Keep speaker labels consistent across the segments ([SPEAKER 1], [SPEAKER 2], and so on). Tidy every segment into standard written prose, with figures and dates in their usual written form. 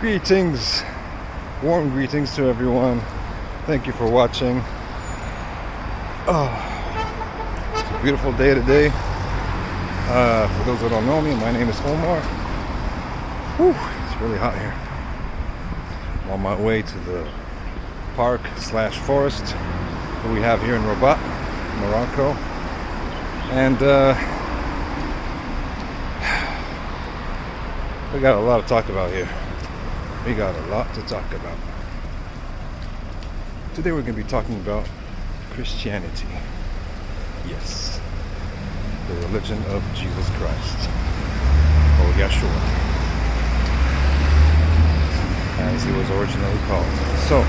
[SPEAKER 1] Greetings, warm greetings to everyone. Thank you for watching. It's a beautiful day today. For those that don't know me, my name is Omar. Whew, it's really hot here. I'm on my way to the park/forest that we have here in Rabat, Morocco. And we got a lot to talk about here. We got a lot to talk about. Today we're going to be talking about Christianity. Yes, the religion of Jesus Christ, or Yeshua, as he was originally called. So,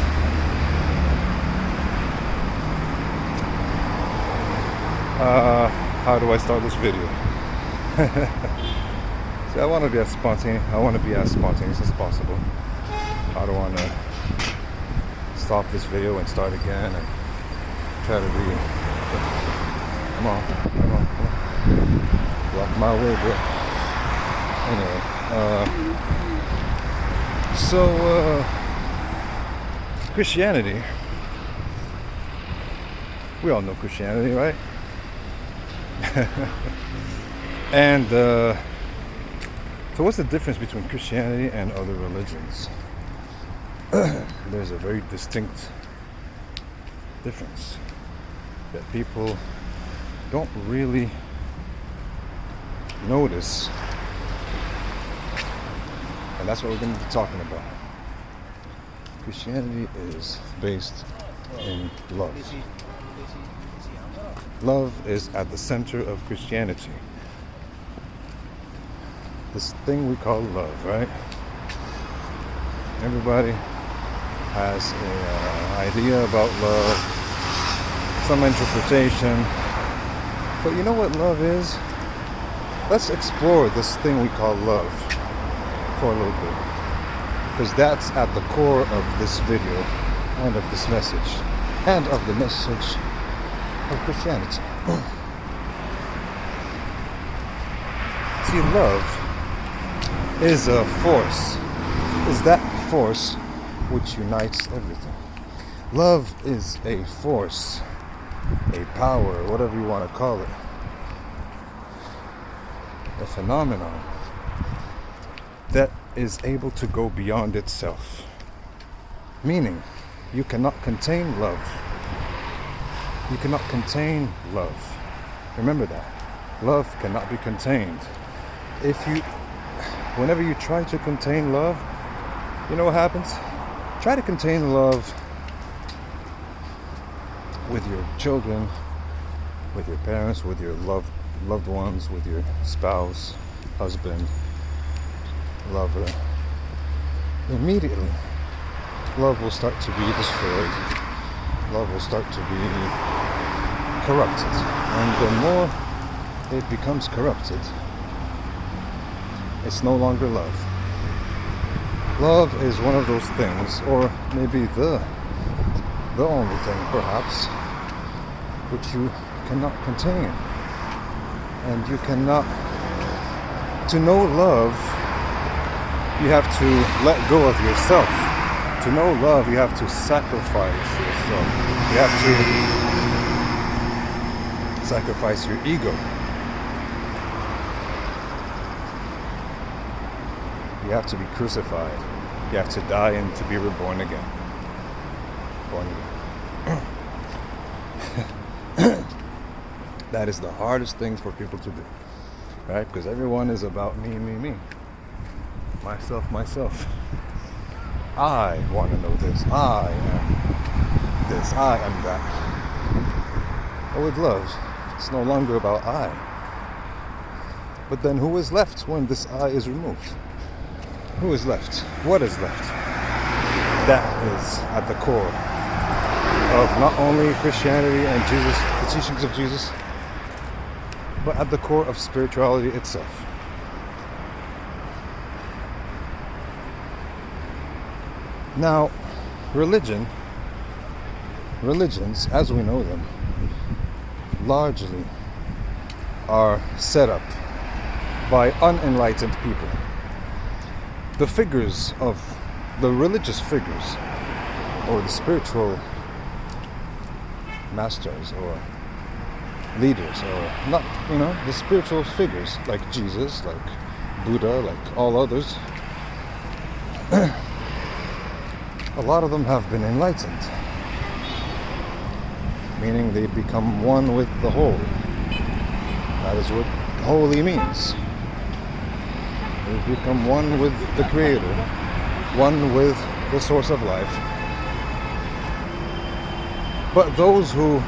[SPEAKER 1] how do I start this video? See, I want to be as spontaneous as possible. I don't want to stop this video and start again and try to be. Come on. Walk my way, bro. Anyway, so Christianity. We all know Christianity, right? And so what's the difference between Christianity and other religions? There's a very distinct difference that people don't really notice, and that's what we're going to be talking about. Christianity is based in love. Love is at the center of Christianity. This thing we call love, right? Everybody has an idea about love, some interpretation. But you know what love is? Let's explore this thing we call love for a little bit, because that's at the core of this video and of this message and of the message of Christianity. See, love is a force, is that force which unites everything. Love is a force, a power, whatever you want to call it, a phenomenon that is able to go beyond itself. Meaning, you cannot contain love. You cannot contain love. Remember that. Love cannot be contained. Whenever you try to contain love, you know what happens? Try to contain love with your children, with your parents, with your loved ones, with your spouse, husband, lover. Immediately, love will start to be destroyed. Love will start to be corrupted. And the more it becomes corrupted, it's no longer love. Love is one of those things, or maybe the only thing perhaps, which you cannot contain. And you cannot, to know love, you have to let go of yourself. To know love, you have to sacrifice yourself. You have to sacrifice your ego. You have to be crucified. You have to die and to be reborn again. Born again. That is the hardest thing for people to do, right? Because everyone is about me. Myself. I want to know this. I am this. I am that. But with love, it's no longer about I. But then who is left when this I is removed? Who is left? What is left? That is at the core of not only Christianity and Jesus, the teachings of Jesus, but at the core of spirituality itself. Now, religions, as we know them, largely are set up by unenlightened people. the figures of the religious figures or the spiritual masters or leaders, or not, the spiritual figures like Jesus, like Buddha, like all others, a lot of them have been enlightened, meaning they become one with the whole. That is what holy means. They become one with the Creator, one with the source of life. But those who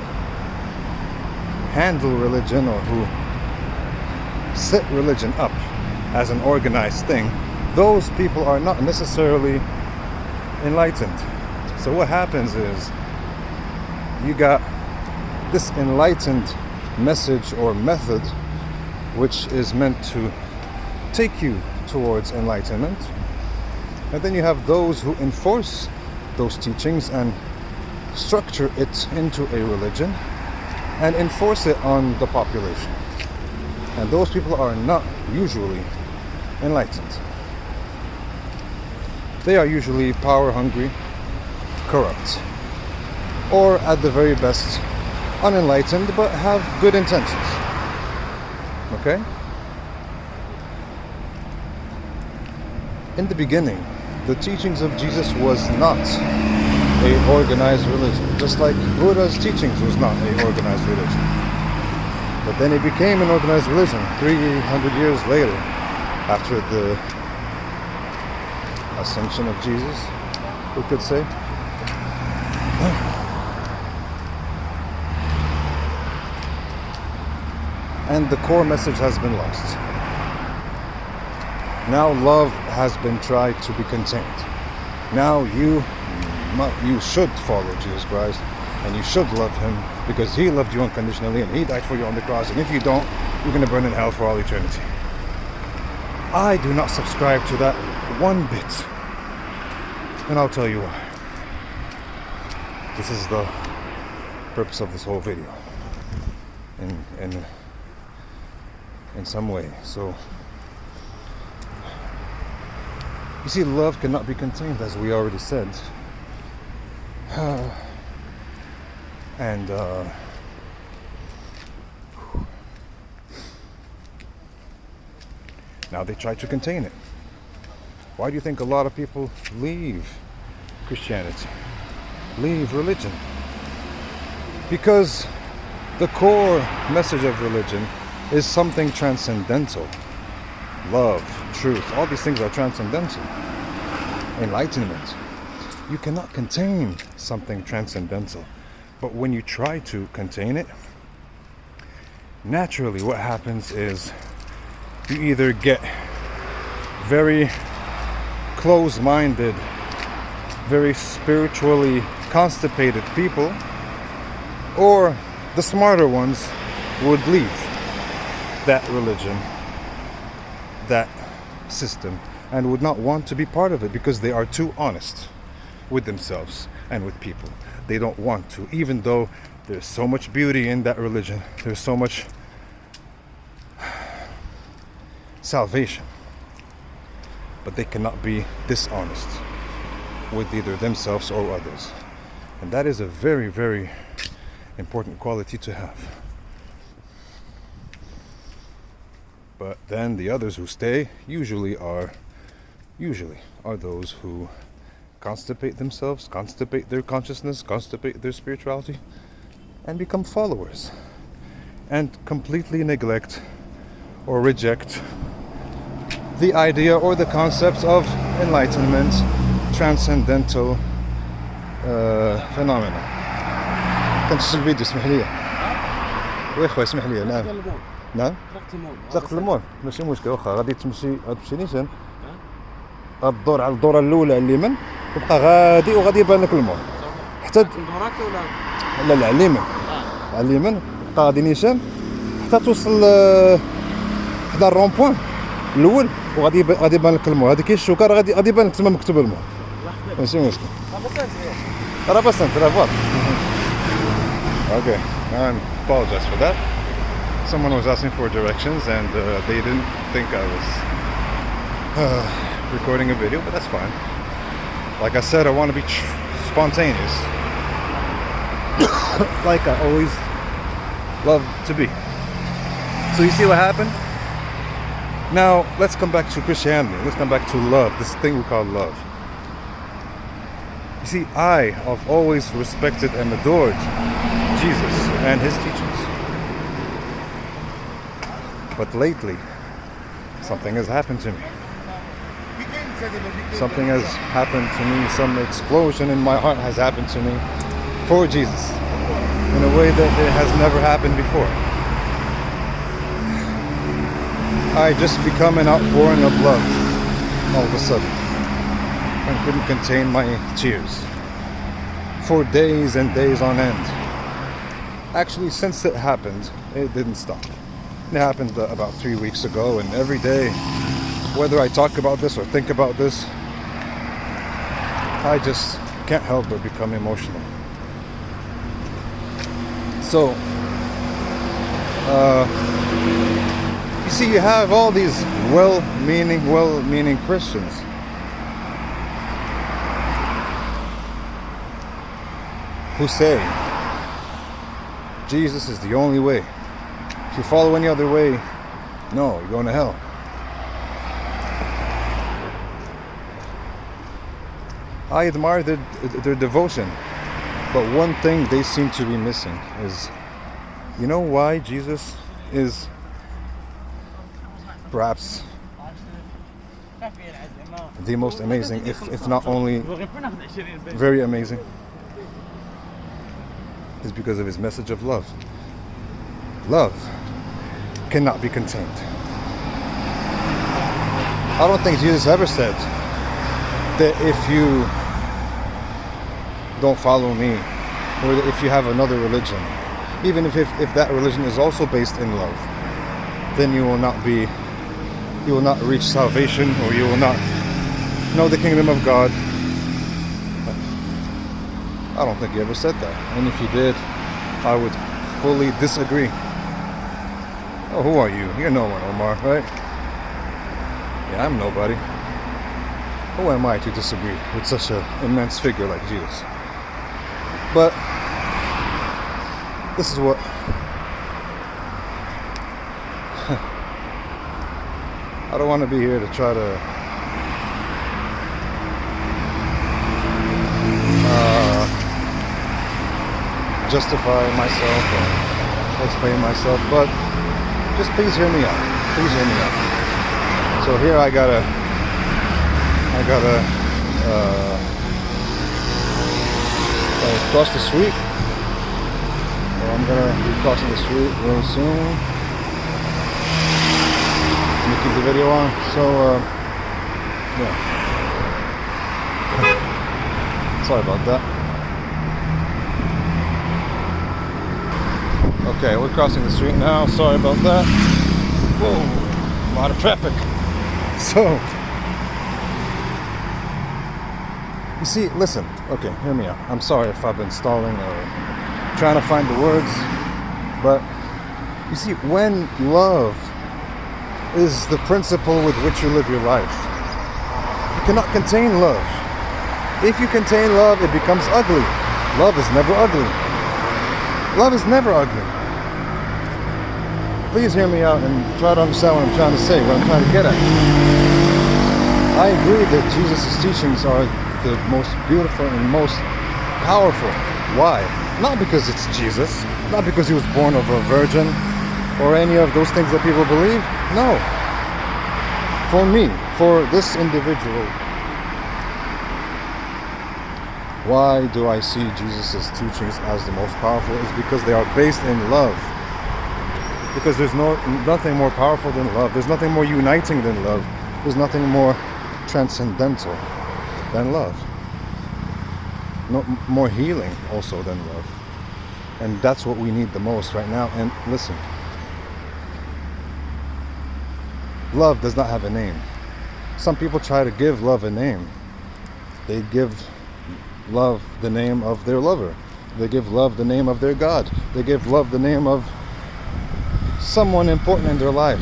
[SPEAKER 1] handle religion, or who set religion up as an organized thing, those people are not necessarily enlightened. So what happens is you got this enlightened message or method which is meant to take you towards enlightenment, and then you have those who enforce those teachings and structure it into a religion and enforce it on the population. And those people are not usually enlightened. They are usually power hungry, corrupt, or at the very best unenlightened but have good intentions. Okay? In the beginning, the teachings of Jesus was not a organized religion, just like Buddha's teachings was not a organized religion. But then it became an organized religion 300 years later, after the ascension of Jesus, we could say. And the core message has been lost. Now love has been tried to be contained. Now you should follow Jesus Christ, and you should love him because he loved you unconditionally and he died for you on the cross, and if you don't, you're going to burn in hell for all eternity. I do not subscribe to that one bit, and I'll tell you why. This is the purpose of this whole video in some way. So you see, love cannot be contained, as we already said. And now they try to contain it. Why do you think a lot of people leave Christianity, leave religion? Because the core message of religion is something transcendental. Love, truth, all these things are transcendental. Enlightenment. You cannot contain something transcendental. But when you try to contain it, naturally what happens is you either get very close-minded, very spiritually constipated people, or the smarter ones would leave that religion, that system, and would not want to be part of it because they are too honest with themselves and with people. They don't want to, even though there's so much beauty in that religion, there's so much salvation, but they cannot be dishonest with either themselves or others. And that is a very, very important quality to have. But then the others who stay usually are those who constipate themselves, constipate their consciousness, constipate their spirituality, and become followers, and completely neglect or reject the idea or the concepts of enlightenment, transcendental phenomena. كنت الفيديو اسمح لي. وي خويا اسمح لي. نعم. نعم. طلقت المول ماشي مشكل، واخا غادي تمشي نيشان غدور على الدوره الاولى اليمين تبقى غادي وغادي يبان لك المول حتى دورك ولا لا على اليمين على اليمين تبقى غادي نيشان حتى توصل حدا الرون بوين الاول وغادي يبان لك المول. هذه كاين الشوكه غادي يبان لك تما مكتوب المول ماشي مشكل. راه بسنت راه فوالا. Okay, I apologize for that. Someone was asking for directions and they didn't think I was recording a video, but that's fine. Like I said, I want to be spontaneous, like I always love to be. So you see what happened? Now let's come back to Christianity. Let's come back to love, this thing we call love. You see, I have always respected and adored Jesus and his teachings. But lately, something has happened to me. Something has happened to me. Some explosion in my heart has happened to me for Jesus in a way that it has never happened before. I just become an outpouring of love all of a sudden, and couldn't contain my tears for days and days on end. Actually, since it happened, it didn't stop. It happened about 3 weeks ago, and every day, whether I talk about this or think about this, I just can't help but become emotional. So, you see, you have all these well-meaning Christians who say Jesus is the only way. If you follow any other way, no, you're going to hell. I admire their devotion, but one thing they seem to be missing is, you know why Jesus is perhaps the most amazing, if not only very amazing, is because of his message of love. Love cannot be contained. I don't think Jesus ever said that if you don't follow me, or if you have another religion, even if that religion is also based in love, then you will not reach salvation, or you will not know the kingdom of God. I don't think he ever said that. And if he did, I would fully disagree. Oh, who are you? You're no one, Omar, right? Yeah, I'm nobody. Who am I to disagree with such an immense figure like Jesus? But this is what I don't want to be here to try to justify myself or explain myself, but just please hear me out. Please hear me out. So here I gotta cross the street. So I'm gonna be crossing the street real soon. Let me keep the video on. So yeah. Sorry about that. Okay, we're crossing the street now. Sorry about that. Whoa, a lot of traffic. So, you see, listen. Okay, hear me out. I'm sorry if I've been stalling or trying to find the words, but you see, when love is the principle with which you live your life, you cannot contain love. If you contain love, it becomes ugly. Love is never ugly. Love is never ugly. Please hear me out and try to understand what I'm trying to say, what I'm trying to get at. I agree that Jesus' teachings are the most beautiful and most powerful. Why? Not because it's Jesus, not because he was born of a virgin, or any of those things that people believe. No. For me, for this individual, why do I see Jesus' teachings as the most powerful? Is because they are based in love. Because there's nothing more powerful than love. There's nothing more uniting than love. There's nothing more transcendental than love. No more healing also than love. And that's what we need the most right now. And listen, love does not have a name. Some people try to give love a name. They give love the name of their lover. They give love the name of their God. They give love the name of someone important in their life.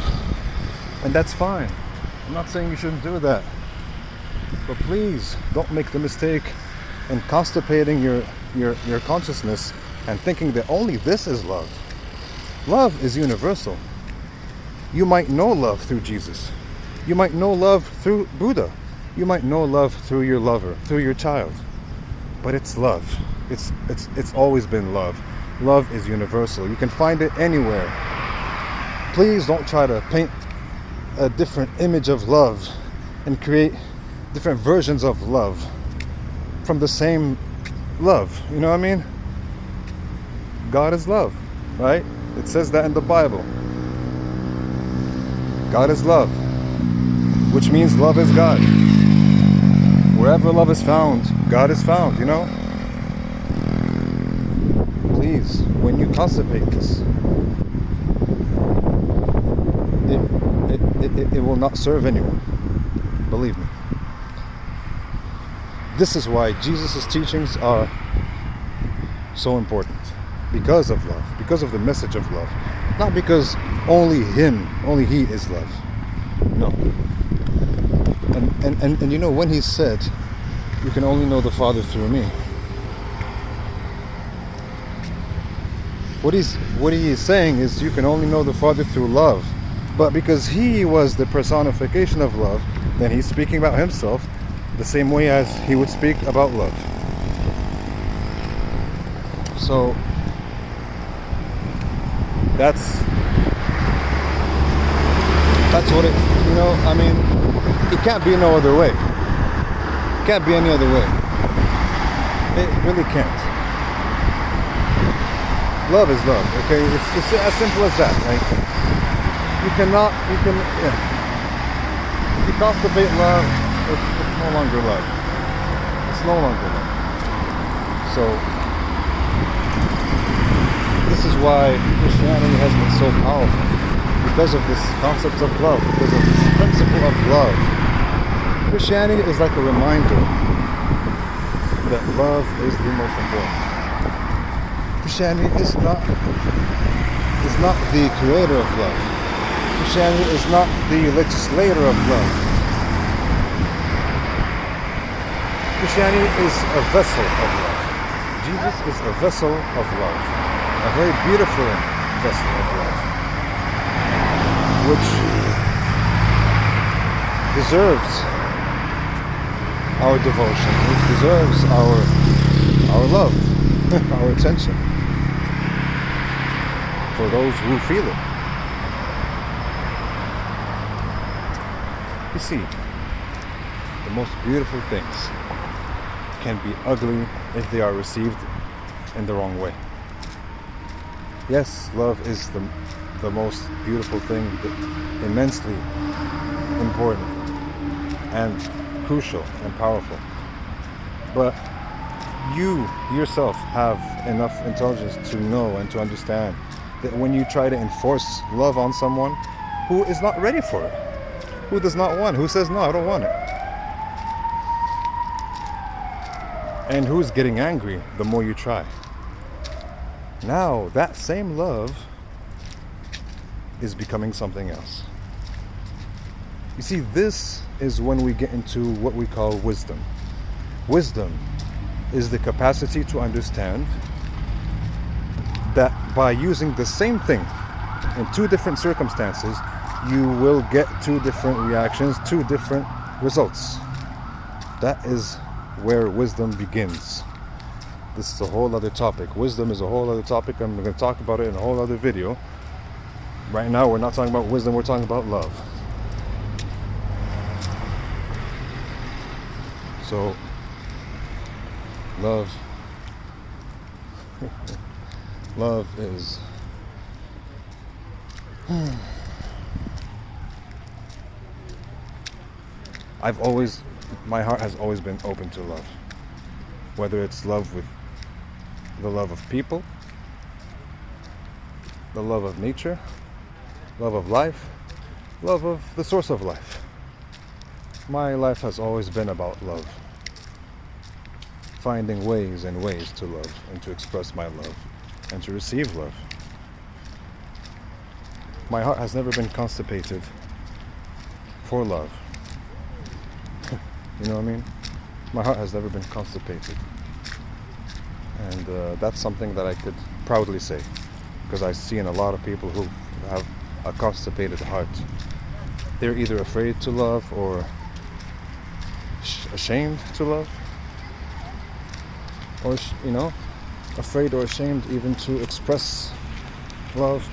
[SPEAKER 1] And that's fine. I'm not saying you shouldn't do that. But please don't make the mistake in constipating your consciousness and thinking that only this is love. Love is universal. You might know love through Jesus. You might know love through Buddha. You might know love through your lover, through your child. But it's love. It's always been love. Love is universal. You can find it anywhere. Please don't try to paint a different image of love and create different versions of love from the same love. You know what I mean? God is love, right? It says that in the Bible. God is love, which means love is God. Wherever love is found, God is found, you know? Please, when you constipate this, it will not serve anyone. Believe me. This is why Jesus' teachings are so important. Because of love. Because of the message of love. Not because only He is love. No. And you know, when He said, you can only know the Father through me, what he is saying is you can only know the Father through love. But because He was the personification of love, then He's speaking about Himself the same way as He would speak about love. So that's what it, you know, I mean, it can't be no other way. It can't be any other way. It really can't. Love is love, okay? It's as simple as that, right? Yeah. If you constipate love, it's no longer love. It's no longer love. So, this is why Christianity has been so powerful. Because of this concept of love, because of this principle of love. Christianity is like a reminder that love is the most important. Christianity is not the creator of love. Christianity is not the legislator of love. Christianity is a vessel of love. Jesus is a vessel of love. A very beautiful vessel of love, which deserves our devotion, which deserves our love, our attention, for those who feel it. You see, the most beautiful things can be ugly if they are received in the wrong way. Yes, love is the most beautiful thing, immensely important and crucial and powerful. But you yourself have enough intelligence to know and to understand that when you try to enforce love on someone who is not ready for it, who does not want it, who says, no, I don't want it, and who's getting angry the more you try, now that same love is becoming something else. You see, this is when we get into what we call wisdom. Wisdom is the capacity to understand that by using the same thing in two different circumstances, you will get two different reactions, two different results. That is where wisdom begins. This is a whole other topic. Wisdom is a whole other topic. I'm going to talk about it in a whole other video. Right now, we're not talking about wisdom, we're talking about love. So, love is my heart has always been open to love. Whether it's love with the love of people, the love of nature, love of life, love of the source of life. My life has always been about love. Finding ways and ways to love and to express my love and to receive love. My heart has never been constipated for love. You know what I mean? My heart has never been constipated. And that's something that I could proudly say, because I've seen a lot of people who have a constipated heart. They're either afraid to love or ashamed to love, or afraid or ashamed even to express love.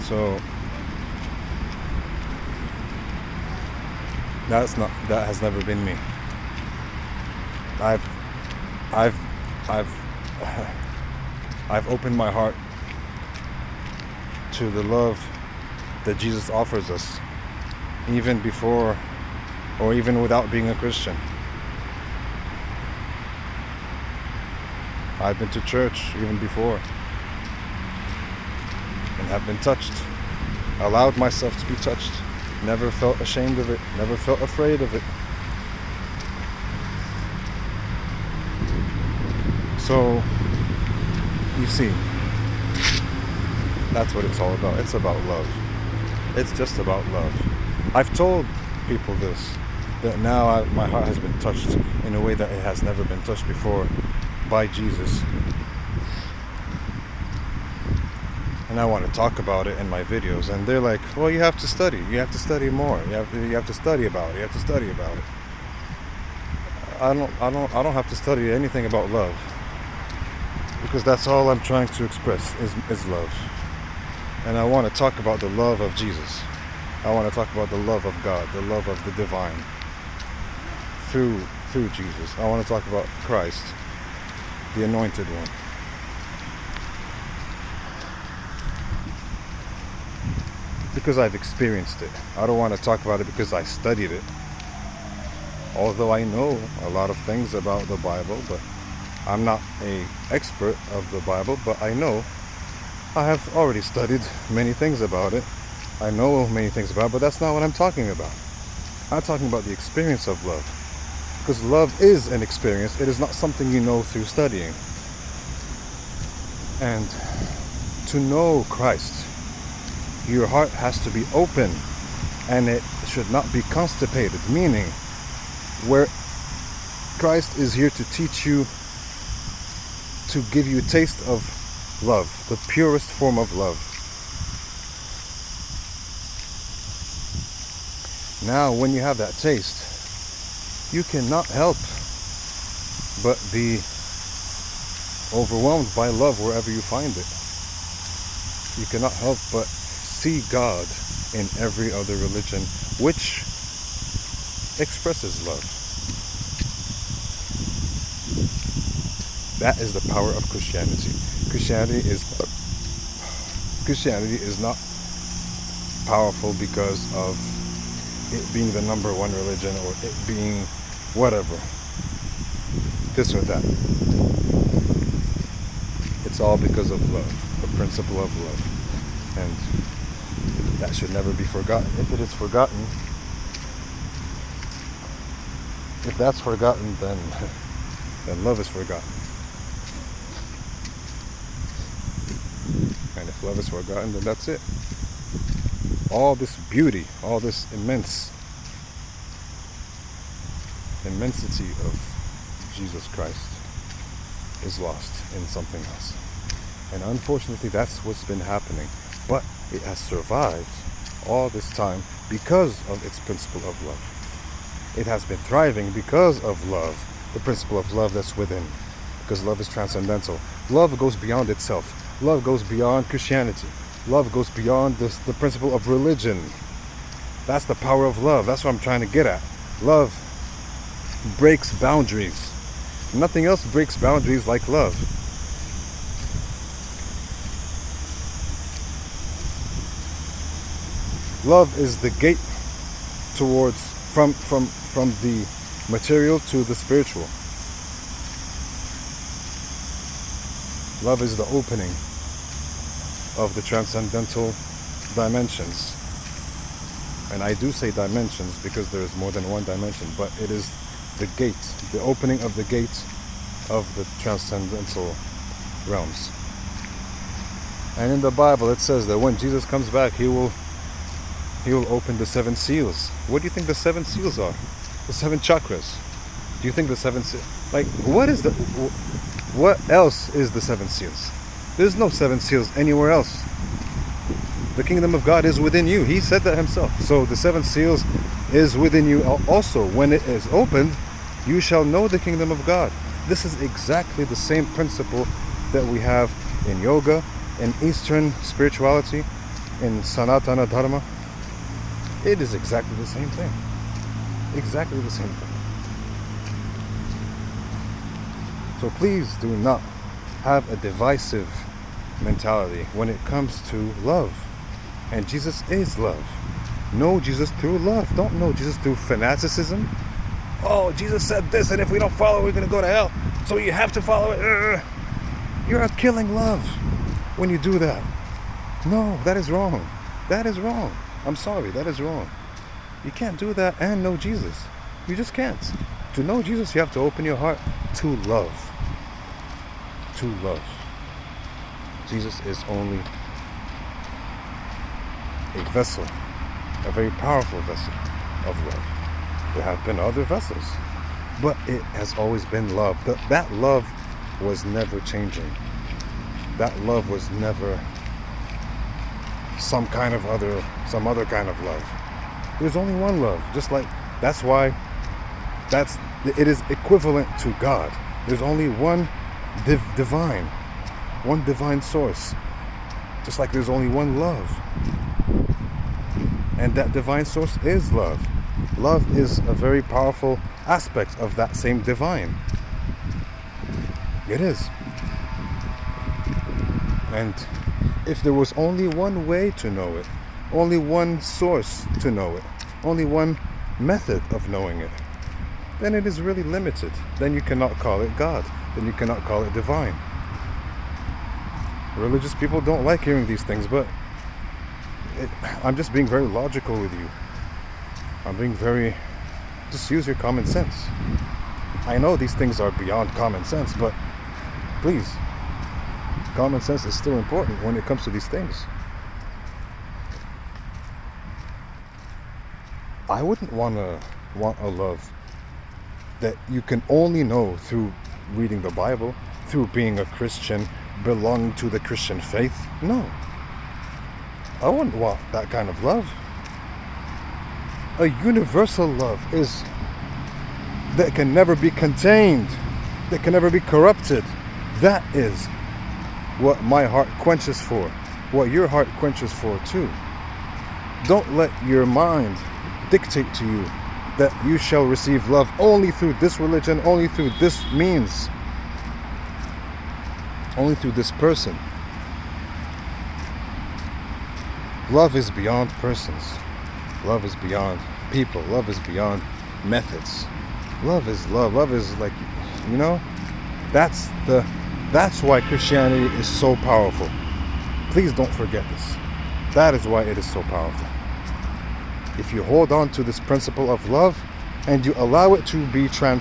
[SPEAKER 1] So that has never been me. I've opened my heart to the love that Jesus offers us, even before or even without being a Christian. I've been to church even before and have been touched, allowed myself to be touched, never felt ashamed of it, never felt afraid of it. So, you see, that's what it's all about. It's about love. It's just about love. I've told people this, that now my heart has been touched in a way that it has never been touched before by Jesus. And I want to talk about it in my videos, and they're like, well, you have to study more, you have to study about it, I don't have to study anything about love, because that's all I'm trying to express is love. And I want to talk about the love of Jesus. I want to talk about the love of God, the love of the divine through Jesus. I want to talk about Christ, the anointed one. Because I've experienced it. I don't want to talk about it because I studied it. Although I know a lot of things about the Bible, but I'm not an expert of the Bible, but I know I have already studied many things about it. I know many things about it, but that's not what I'm talking about. I'm talking about the experience of love. Because love is an experience. It is not something you know through studying. And to know Christ, your heart has to be open, and it should not be constipated, meaning where Christ is here to teach you, to give you a taste of love, the purest form of love. Now, when you have that taste, you cannot help but be overwhelmed by love wherever you find it. You cannot help but see God in every other religion which expresses love. That is the power of Christianity. Christianity is not powerful because of it being the number one religion, or it being whatever, this or that. It's all because of love, the principle of love. And that should never be forgotten. If it is forgotten, if that's forgotten, then love is forgotten. And if love is forgotten, then that's it. All this beauty, all this immensity of Jesus Christ is lost in something else. And unfortunately, that's what's been happening. But it has survived all this time because of its principle of love. It has been thriving because of love, the principle of love that's within. Because love is transcendental. Love goes beyond itself. Love goes beyond Christianity. Love goes beyond the principle of religion. That's the power of love. That's what I'm trying to get at. Love breaks boundaries. Nothing else breaks boundaries like love. Love is the gate towards from the material to the spiritual. Love is the opening of the transcendental dimensions. And I do say dimensions because there is more than one dimension, but it is the gate, the opening of the gate of the transcendental realms. And in the Bible it says that when Jesus comes back, he will He will open the 7 seals. What do you think the 7 seals are? The 7 chakras. Do you think the 7 seals... Like, what else is the 7 seals? There's no 7 seals anywhere else. The kingdom of God is within you. He said that himself. So the 7 seals is within you also. When it is opened, you shall know the kingdom of God. This is exactly the same principle that we have in yoga, in Eastern spirituality, in Sanatana Dharma. It is exactly the same thing. Exactly the same thing. So please do not have a divisive mentality when it comes to love. And Jesus is love. Know Jesus through love. Don't know Jesus through fanaticism. Oh, Jesus said this, and if we don't follow it, we're going to go to hell. So you have to follow it. You're killing love when you do that. No, that is wrong. That is wrong. I'm sorry, that is wrong. You can't do that and know Jesus. You just can't. To know Jesus, you have to open your heart to love. To love. Jesus is only a vessel, a very powerful vessel of love. There have been other vessels, but it has always been love. That love was never changing. That love was never some other kind of love. There's only one love. Just like that's why it is equivalent to God. There's only one divine source. Just like there's only one love. And that divine source is love. Love is a very powerful aspect of that same divine. It is. And if there was only one way to know it, only one source to know it, only one method of knowing it, then it is really limited. Then you cannot call it God. Then you cannot call it divine. Religious people don't like hearing these things, but I'm just being very logical with you. I'm being just use your common sense. I know these things are beyond common sense, but please, common sense is still important when it comes to these things. I wouldn't want a love that you can only know through reading the Bible, through being a Christian, belonging to the Christian faith. No. I wouldn't want that kind of love. A universal love is that can never be contained, that can never be corrupted. That is what my heart quenches for, what your heart quenches for too. Don't let your mind dictate to you that you shall receive love only through this religion, only through this means, only through this person. Love is beyond persons. Love is beyond people. Love is beyond methods. Love is love. Love is like, that's why Christianity is so powerful. Please don't forget this. That is why it is so powerful. If you hold on to this principle of love and you allow it to be